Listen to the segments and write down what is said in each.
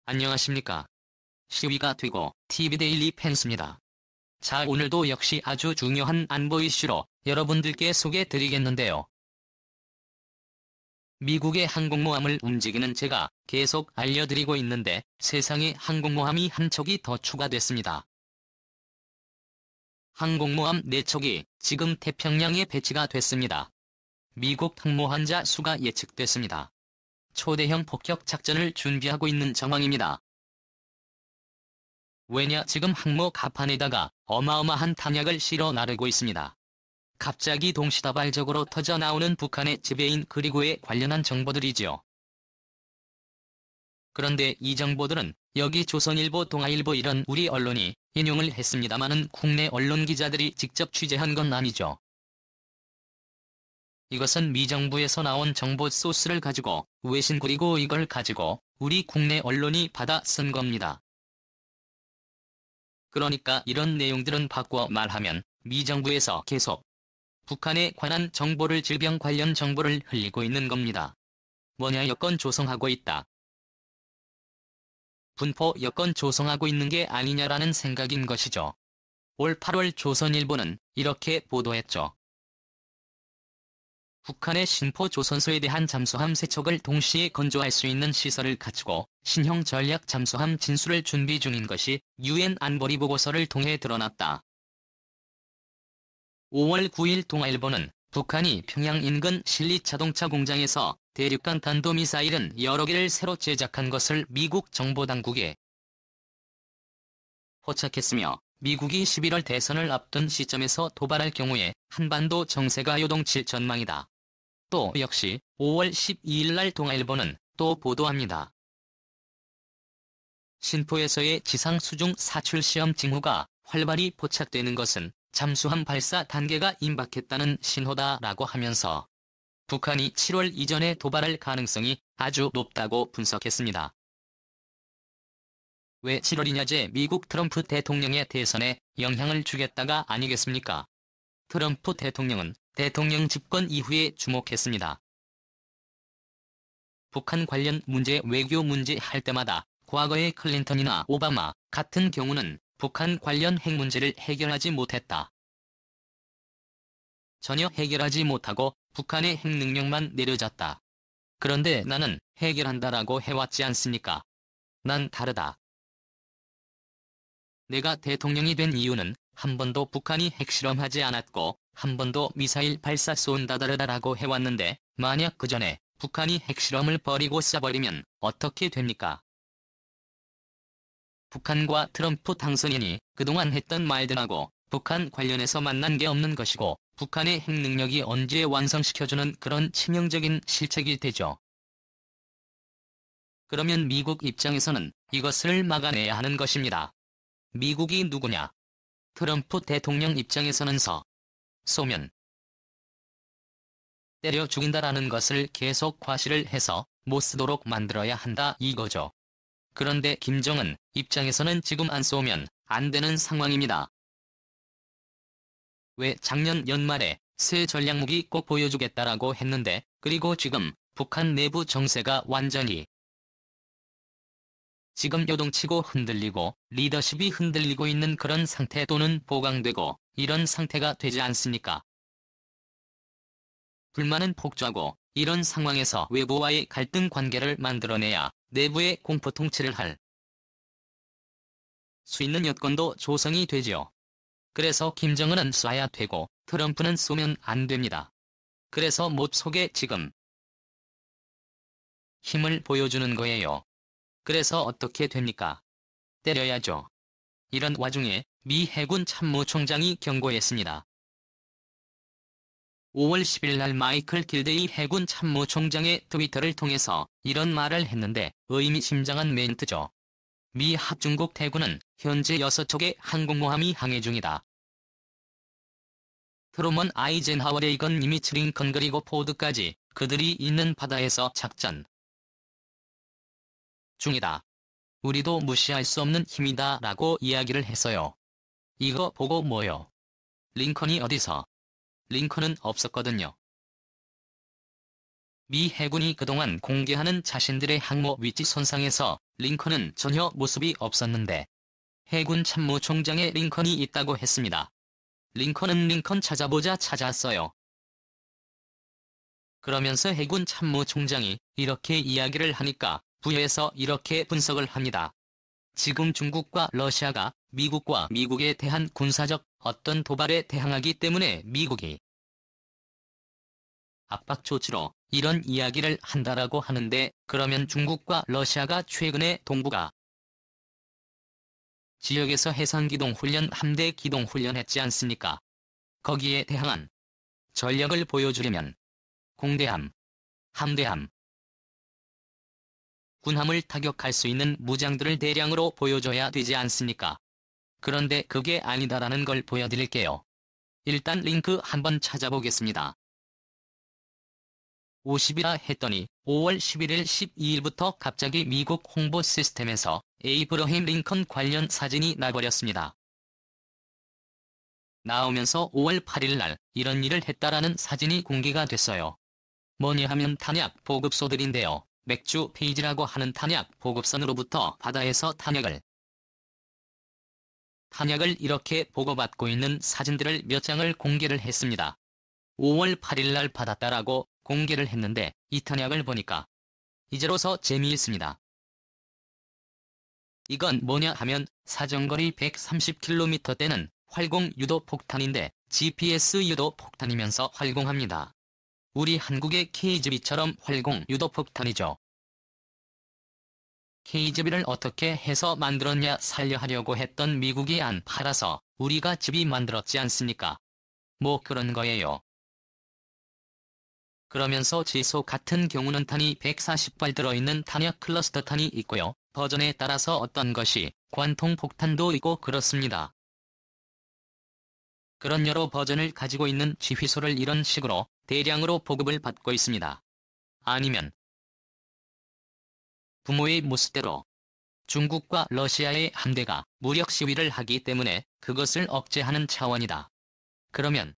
안녕하십니까. 시위가 되고 TV데일리 팬스입니다. 자, 오늘도 역시 아주 중요한 안보 이슈로 여러분들께 소개드리겠는데요. 미국의 항공모함을 움직이는 제가 계속 알려드리고 있는데 세상에 항공모함이 한 척이 더 추가됐습니다. 항공모함 4척이 지금 태평양에 배치가 됐습니다. 미국 항모환자 수가 예측됐습니다. 초대형 폭격 작전을 준비하고 있는 정황입니다. 왜냐, 지금 항모 갑판에다가 어마어마한 탄약을 실어 나르고 있습니다. 갑자기 동시다발적으로 터져나오는 북한의 지배인 그리고에 관련한 정보들이지요. 그런데 이 정보들은 여기 조선일보, 동아일보 이런 우리 언론이 인용을 했습니다마는 국내 언론 기자들이 직접 취재한 건 아니죠. 이것은 미정부에서 나온 정보 소스를 가지고 외신, 그리고 이걸 가지고 우리 국내 언론이 받아 쓴 겁니다. 그러니까 이런 내용들은 바꿔 말하면 미정부에서 계속 북한에 관한 정보를, 질병 관련 정보를 흘리고 있는 겁니다. 뭐냐, 여건 조성하고 있다. 분포 여건 조성하고 있는 게 아니냐라는 생각인 것이죠. 올 8월 조선일보는 이렇게 보도했죠. 북한의 신포 조선소에 대한 잠수함 3척을 동시에 건조할 수 있는 시설을 갖추고 신형 전략 잠수함 진수를 준비 중인 것이 유엔 안보리 보고서를 통해 드러났다. 5월 9일 동아일보는 북한이 평양 인근 실리자동차 공장에서 대륙간 탄도미사일은 여러 개를 새로 제작한 것을 미국 정보당국에 포착했으며 미국이 11월 대선을 앞둔 시점에서 도발할 경우에 한반도 정세가 요동칠 전망이다. 또 역시 5월 12일 날 동아일보는 또 보도합니다. 신포에서의 지상 수중 사출 시험 징후가 활발히 포착되는 것은 잠수함 발사 단계가 임박했다는 신호다라고 하면서 북한이 7월 이전에 도발할 가능성이 아주 높다고 분석했습니다. 왜 7월이냐제 미국 트럼프 대통령의 대선에 영향을 주겠다가 아니겠습니까? 트럼프 대통령은 대통령 집권 이후에 주목했습니다. 북한 관련 문제, 외교 문제 할 때마다 과거의 클린턴이나 오바마 같은 경우는 북한 관련 핵 문제를 해결하지 못했다. 전혀 해결하지 못하고 북한의 핵 능력만 내려졌다. 그런데 나는 해결한다라고 해왔지 않습니까? 난 다르다. 내가 대통령이 된 이유는 한 번도 북한이 핵실험하지 않았고 한 번도 미사일 발사 쏜다다르다라고 해왔는데 만약 그 전에 북한이 핵실험을 벌이고 쏴버리면 어떻게 됩니까? 북한과 트럼프 당선인이 그동안 했던 말들하고 북한 관련해서 만난 게 없는 것이고 북한의 핵 능력이 언제 완성시켜주는 그런 치명적인 실책이 되죠. 그러면 미국 입장에서는 이것을 막아내야 하는 것입니다. 미국이 누구냐? 트럼프 대통령 입장에서는 쏘면 때려 죽인다라는 것을 계속 과시를 해서 못 쓰도록 만들어야 한다 이거죠. 그런데 김정은 입장에서는 지금 안 쏘면 안 되는 상황입니다. 왜 작년 연말에 새 전략무기 꼭 보여주겠다라고 했는데 그리고 지금 북한 내부 정세가 완전히 지금 요동치고 흔들리고 리더십이 흔들리고 있는 그런 상태 또는 보강되고 이런 상태가 되지 않습니까? 불만은 폭주하고 이런 상황에서 외부와의 갈등 관계를 만들어내야 내부의 공포 통치를 할 수 있는 여건도 조성이 되지요. 그래서 김정은은 쏴야 되고 트럼프는 쏘면 안 됩니다. 그래서 못 쏘게 지금 힘을 보여주는 거예요. 그래서 어떻게 됩니까? 때려야죠. 이런 와중에 미 해군 참모총장이 경고했습니다. 5월 10일 날 마이클 길데이 해군 참모총장의 트위터를 통해서 이런 말을 했는데 의미심장한 멘트죠. 미 합중국 대군은 현재 6척의 항공모함이 항해 중이다. 트루먼, 아이젠하워, 레이건, 니미츠, 링컨 그리고 포드까지 그들이 있는 바다에서 작전 중이다. 우리도 무시할 수 없는 힘이다 라고 이야기를 했어요. 이거 보고 뭐요? 링컨이 어디서? 링컨은 없었거든요. 미 해군이 그동안 공개하는 자신들의 항모 위치 선상에서 링컨은 전혀 모습이 없었는데 해군 참모총장에 링컨이 있다고 했습니다. 링컨은 링컨 찾아보자 찾았어요. 그러면서 해군 참모총장이 이렇게 이야기를 하니까 부여에서 이렇게 분석을 합니다. 지금 중국과 러시아가 미국과 미국에 대한 군사적 어떤 도발에 대항하기 때문에 미국이 압박 조치로 이런 이야기를 한다라고 하는데, 그러면 중국과 러시아가 최근에 동북아 지역에서 해상기동훈련 함대 기동훈련했지 않습니까? 거기에 대항한 전력을 보여주려면 공대함, 함대함, 군함을 타격할 수 있는 무장들을 대량으로 보여줘야 되지 않습니까? 그런데 그게 아니다라는 걸 보여드릴게요. 일단 링크 한번 찾아보겠습니다. 50이라 했더니 5월 11일 12일부터 갑자기 미국 홍보 시스템에서 에이브러햄 링컨 관련 사진이 나버렸습니다. 나오면서 5월 8일 날 이런 일을 했다라는 사진이 공개가 됐어요. 뭐냐 하면 탄약 보급소들인데요. 맥주 페이지라고 하는 탄약 보급선으로부터 바다에서 탄약을 이렇게 보고받고 있는 사진들을 몇 장을 공개를 했습니다. 5월 8일 날 받았다라고 공개를 했는데 이 탄약을 보니까 이제로서 재미있습니다. 이건 뭐냐 하면 사정거리 130km대는 활공 유도 폭탄인데 GPS 유도 폭탄이면서 활공합니다. 우리 한국의 KGB처럼 활공 유도 폭탄이죠. KGB를 어떻게 해서 만들었냐 살려하려고 했던 미국이 안 팔아서 우리가 집이 만들었지 않습니까? 뭐 그런 거예요. 그러면서 지소 같은 경우는 탄이 140발 들어있는 탄약 클러스터 탄이 있고요. 버전에 따라서 어떤 것이 관통 폭탄도 있고 그렇습니다. 그런 여러 버전을 가지고 있는 지휘소를 이런 식으로 대량으로 보급을 받고 있습니다. 아니면 부모의 모습대로 중국과 러시아의 함대가 무력 시위를 하기 때문에 그것을 억제하는 차원이다. 그러면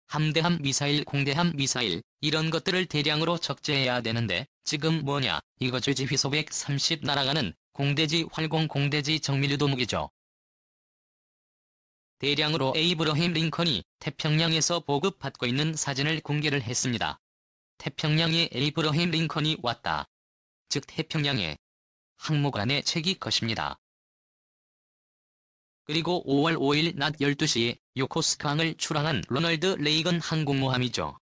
함대함 미사일, 공대함 미사일 이런 것들을 대량으로 적재해야 되는데 지금 뭐냐 이거죠. 지휘소 130 날아가는 공대지 활공 공대지 정밀유도 무기죠. 대량으로 에이브러햄 링컨이 태평양에서 보급받고 있는 사진을 공개를 했습니다. 태평양에 에이브러햄 링컨이 왔다. 즉 태평양에 항모관의 책이 것입니다. 그리고 5월 5일 낮 12시에 요코스크항을 출항한 로널드 레이건 항공모함이죠.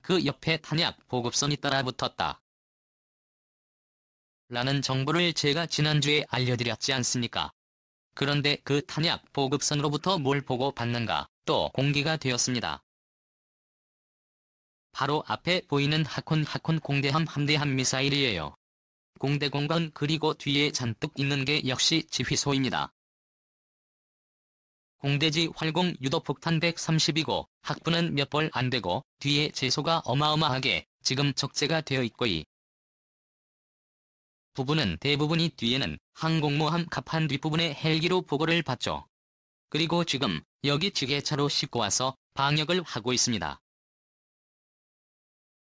그 옆에 탄약 보급선이 따라붙었다. 라는 정보를 제가 지난주에 알려드렸지 않습니까? 그런데 그 탄약 보급선으로부터 뭘 보고받는가 또 공개가 되었습니다. 바로 앞에 보이는 하콘 공대함 함대함 미사일이에요. 공대공간 그리고 뒤에 잔뜩 있는 게 역시 지휘소입니다. 공대지 활공 유도폭탄 130이고 학부는 몇 벌 안 되고 뒤에 제소가 어마어마하게 지금 적재가 되어 있고 이 부분은 대부분이 뒤에는 항공모함 갑판 뒷부분에 헬기로 보고를 받죠. 그리고 지금 여기 지게차로 싣고 와서 방역을 하고 있습니다.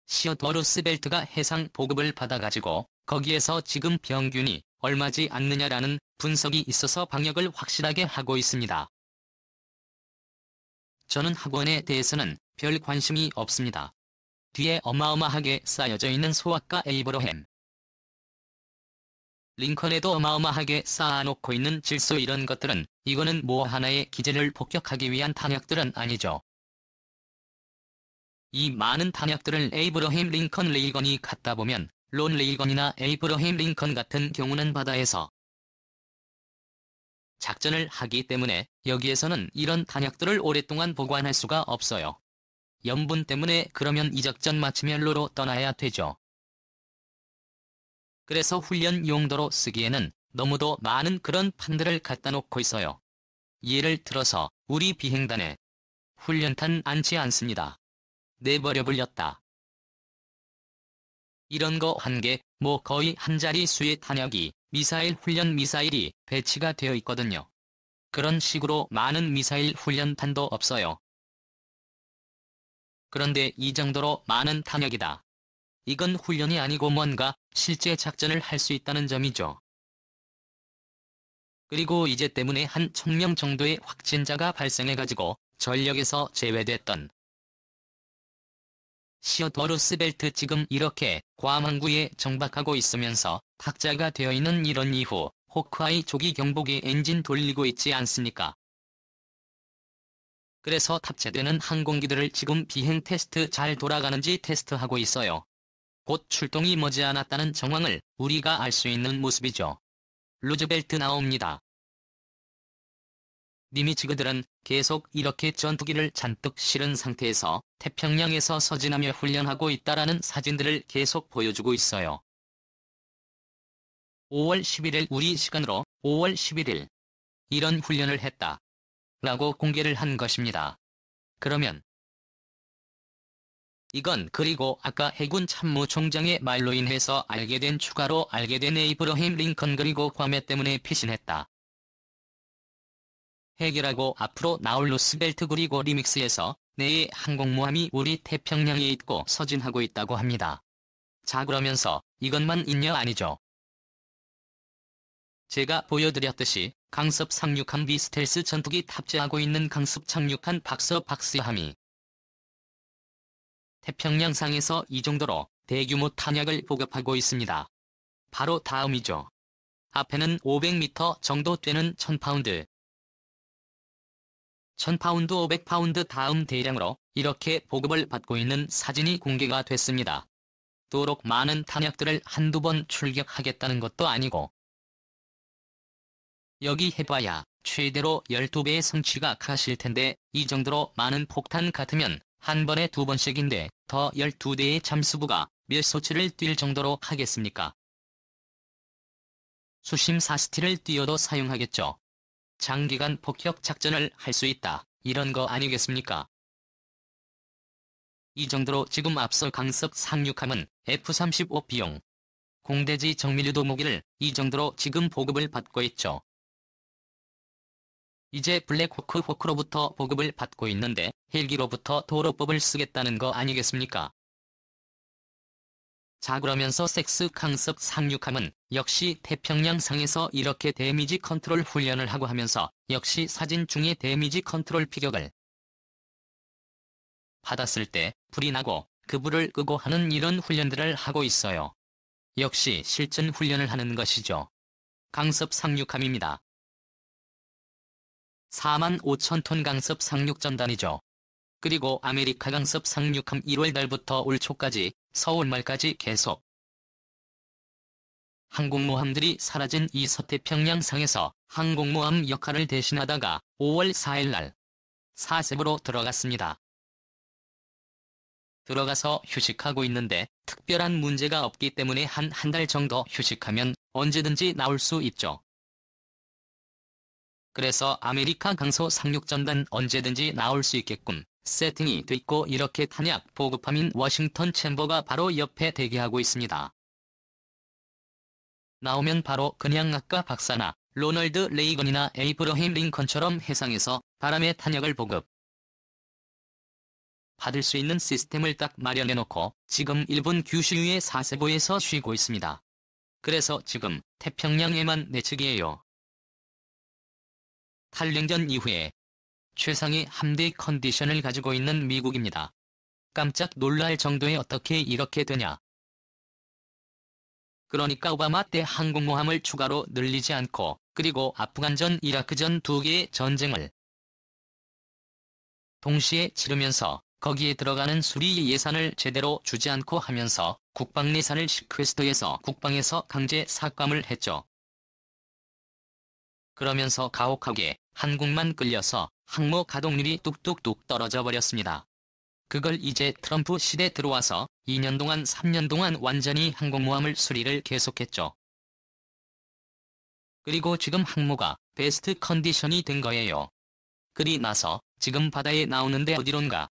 시어터 루스벨트가 해상 보급을 받아가지고 거기에서 지금 병균이 얼마지 않느냐라는 분석이 있어서 방역을 확실하게 하고 있습니다. 저는 학원에 대해서는 별 관심이 없습니다. 뒤에 어마어마하게 쌓여져 있는 소아과 에이브러햄 링컨에도 어마어마하게 쌓아놓고 있는 질소 이런 것들은 이거는 뭐 하나의 기재를 폭격하기 위한 탄약들은 아니죠. 이 많은 탄약들을 에이브러햄 링컨 레일건이 갖다 보면 론 레일건이나 에이브러햄 링컨 같은 경우는 바다에서 작전을 하기 때문에 여기에서는 이런 탄약들을 오랫동안 보관할 수가 없어요. 염분 때문에 그러면 이 작전 마치면 로로 떠나야 되죠. 그래서 훈련 용도로 쓰기에는 너무도 많은 그런 판들을 갖다 놓고 있어요. 예를 들어서 우리 비행단에 훈련탄 않지 않습니다. 내버려 불렸다. 이런 거 한 개, 뭐 거의 한 자리 수의 탄약이 미사일 훈련 미사일이 배치가 되어 있거든요. 그런 식으로 많은 미사일 훈련탄도 없어요. 그런데 이 정도로 많은 탄약이다. 이건 훈련이 아니고 뭔가 실제 작전을 할 수 있다는 점이죠. 그리고 이제 때문에 한 1000명 정도의 확진자가 발생해가지고 전력에서 제외됐던 시어터 루스벨트 지금 이렇게 괌 항구에 정박하고 있으면서 탁자가 되어있는 이런 이후 호크아이 조기 경보기 엔진 돌리고 있지 않습니까? 그래서 탑재되는 항공기들을 지금 비행 테스트 잘 돌아가는지 테스트하고 있어요. 곧 출동이 머지않았다는 정황을 우리가 알 수 있는 모습이죠. 루즈벨트 나옵니다. 니미츠그들은 계속 이렇게 전투기를 잔뜩 실은 상태에서 태평양에서 서진하며 훈련하고 있다라는 사진들을 계속 보여주고 있어요. 5월 11일 우리 시간으로 5월 11일 이런 훈련을 했다. 라고 공개를 한 것입니다. 그러면 이건 그리고 아까 해군 참모총장의 말로 인해서 추가로 알게 된 에이브러햄 링컨 그리고 괌해 때문에 피신했다. 해결하고 앞으로 나올 루스벨트 그리고 리믹스에서 내의 항공모함이 우리 태평양에 있고 서진하고 있다고 합니다. 자 그러면서 이것만 있냐 아니죠. 제가 보여드렸듯이 강습 상륙함 비스텔스 전투기 탑재하고 있는 강습 착륙한 박스함이 태평양상에서 이 정도로 대규모 탄약을 보급하고 있습니다. 바로 다음이죠. 앞에는 500m 정도 되는 1000파운드. 1000파운드 500파운드 다음 대량으로 이렇게 보급을 받고 있는 사진이 공개가 됐습니다. 도록 많은 탄약들을 한두 번 출격하겠다는 것도 아니고 여기 해봐야 최대로 12배의 성취가 가실 텐데 이 정도로 많은 폭탄 같으면 한 번에 2번씩인데 더 12대의 잠수부가 몇 소치를 뛸 정도로 하겠습니까? 수심 4스틸을 뛰어도 사용하겠죠. 장기간 폭격 작전을 할 수 있다. 이런 거 아니겠습니까? 이 정도로 지금 앞서 강습 상륙함은 F-35B용 공대지 정밀유도 무기를 이 정도로 지금 보급을 받고 있죠. 이제 블랙호크로부터 보급을 받고 있는데 헬기로부터 도로법을 쓰겠다는 거 아니겠습니까? 자 그러면서 섹스 강습 상륙함은 역시 태평양상에서 이렇게 데미지 컨트롤 훈련을 하고 하면서 역시 사진 중에 데미지 컨트롤 피격을 받았을 때 불이 나고 그 불을 끄고 하는 이런 훈련들을 하고 있어요. 역시 실전 훈련을 하는 것이죠. 강습 상륙함입니다. 45,000톤 강습 상륙전단이죠. 그리고 아메리카 강습 상륙함 1월 달부터 올 초까지 서울 말까지 계속 항공모함들이 사라진 이 서태평양상에서 항공모함 역할을 대신하다가 5월 4일 날 사셉으로 들어갔습니다. 들어가서 휴식하고 있는데 특별한 문제가 없기 때문에 한 달 정도 휴식하면 언제든지 나올 수 있죠. 그래서 아메리카 강소 상륙전단 언제든지 나올 수 있게끔 세팅이 됐고 이렇게 탄약 보급함인 워싱턴 챔버가 바로 옆에 대기하고 있습니다. 나오면 바로 그냥 아까 박사나 로널드 레이건이나 에이브러햄 링컨처럼 해상에서 바람의 탄약을 보급 받을 수 있는 시스템을 딱 마련해놓고 지금 일본 규슈유의 사세보에서 쉬고 있습니다. 그래서 지금 태평양에만 내측이에요. 탈냉전 이후에 최상의 함대 컨디션을 가지고 있는 미국입니다. 깜짝 놀랄 정도에 어떻게 이렇게 되냐. 그러니까 오바마 때 항공모함을 추가로 늘리지 않고 그리고 아프간전 이라크전 두 개의 전쟁을 동시에 치르면서 거기에 들어가는 수리 예산을 제대로 주지 않고 하면서 국방 예산을 시퀘스터해서 국방에서 강제 삭감을 했죠. 그러면서 가혹하게 한국만 끌려서 항모 가동률이 뚝뚝뚝 떨어져 버렸습니다. 그걸 이제 트럼프 시대 들어와서 2년 동안 3년 동안 완전히 항공모함을 수리를 계속했죠. 그리고 지금 항모가 베스트 컨디션이 된 거예요. 그리 나서 지금 바다에 나오는데 어디론가